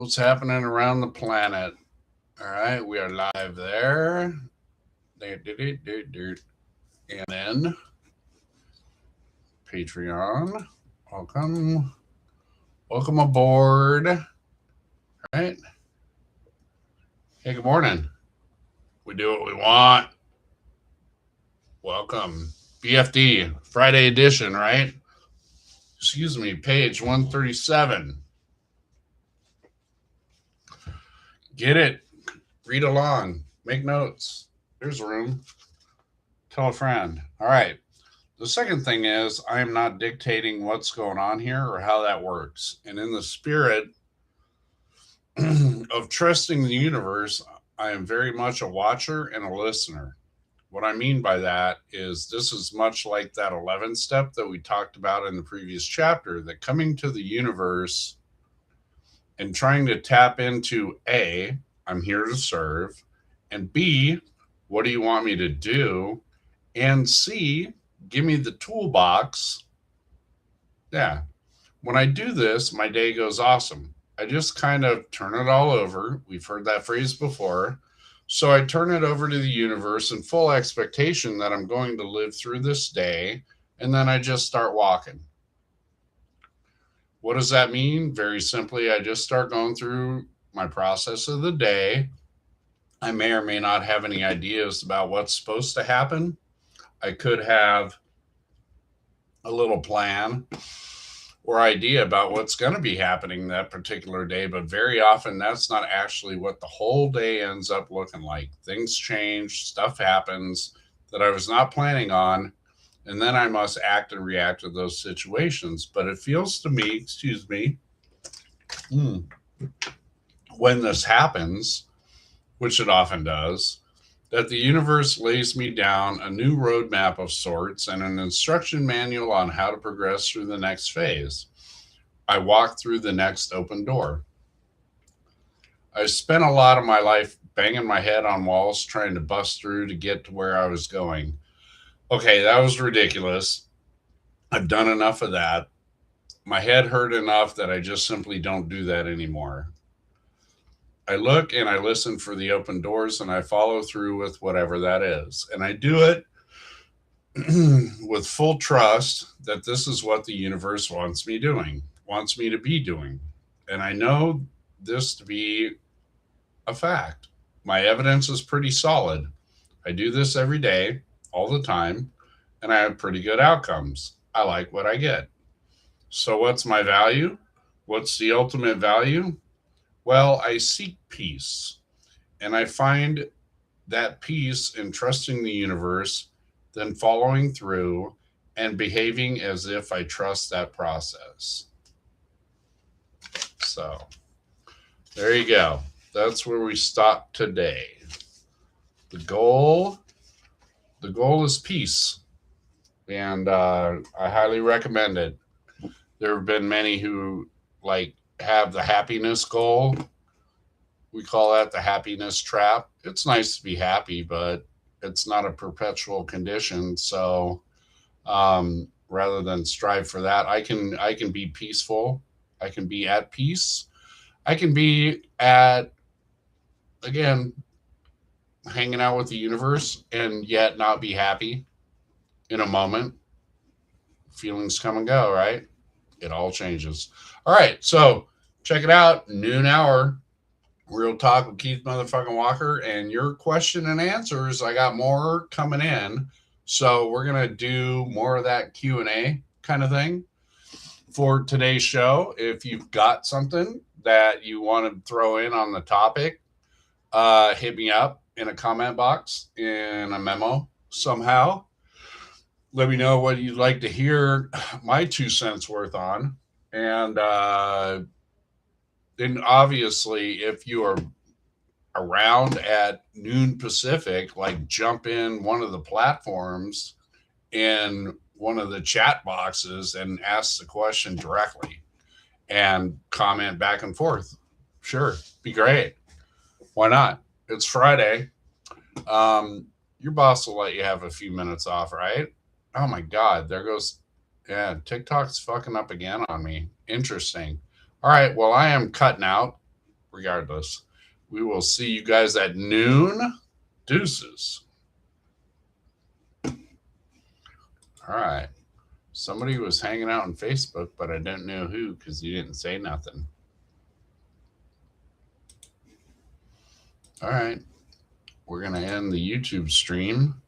What's happening around the planet? All right, we are live there. And then Patreon. Welcome. Welcome aboard. All right. Hey, good morning. We do what we want. Welcome. BFD, Friday edition, right? Excuse me, page 137. Get it. Read along. Make notes. There's room. Tell a friend. All right. The second thing is, I am not dictating what's going on here or how that works. And in the spirit of trusting the universe, I am very much a watcher and a listener. What I mean by that is, this is much like that 11th step that we talked about in the previous chapter, that coming to the universe and trying to tap into A, I'm here to serve, and B, what do you want me to do? And C, give me the toolbox. Yeah. When I do this, my day goes awesome. I just kind of turn it all over. We've heard that phrase before. So I turn it over to the universe in full expectation that I'm going to live through this day. And then I just start walking. What does that mean? Very simply, I just start going through my process of the day. I may or may not have any ideas about what's supposed to happen. I could have a little plan or idea about what's going to be happening that particular day, but very often that's not actually what the whole day ends up looking like. Things change, stuff happens that I was not planning on, and then I must act and react to those situations. But it feels to me, excuse me, when this happens, which it often does, that the universe lays me down a new roadmap of sorts and an instruction manual on how to progress through the next phase. I walk through the next open door. I spent a lot of my life banging my head on walls trying to bust through to get to where I was going. Okay, that was ridiculous. I've done enough of that. My head hurt enough that I just simply don't do that anymore. I look and I listen for the open doors and I follow through with whatever that is. And I do it with full trust that this is what the universe wants me to be doing. And I know this to be a fact. My evidence is pretty solid. I do this every day, all the time, and I have pretty good outcomes. I like what I get. So, what's my value? What's the ultimate value? Well, I seek peace, and I find that peace in trusting the universe, then following through and behaving as if I trust that process. So, there you go. That's where we stop today. The goal, the goal is peace, and I highly recommend it. There have been many who like have the happiness goal. We call that the happiness trap. It's nice to be happy, but it's not a perpetual condition. So rather than strive for that, I can be peaceful. I can be at peace. I can be at, again, hanging out with the universe and yet not be happy in a moment. Feelings come and go, right? It all changes. All right, so check it out. Noon hour, Real Talk with Keith motherfucking Walker, and your question and answers. I got more coming in, so we're gonna do more of that Q&A kind of thing for today's show. If you've got something that you want to throw in on the topic, hit me up in a comment box, in a memo somehow. Let me know what you'd like to hear my 2 cents worth on. And then obviously, if you are around at noon Pacific, like jump in one of the platforms in one of the chat boxes and ask the question directly and comment back and forth. Sure, be great. Why not? It's Friday. Your boss will let you have a few minutes off, right? Oh my God, there goes. Yeah, TikTok's fucking up again on me. Interesting. All right, well, I am cutting out. regardless, we will see you guys at noon. Deuces. All right. Somebody was hanging out on Facebook, but I don't know who because he didn't say nothing. All right. We're going to end the YouTube stream.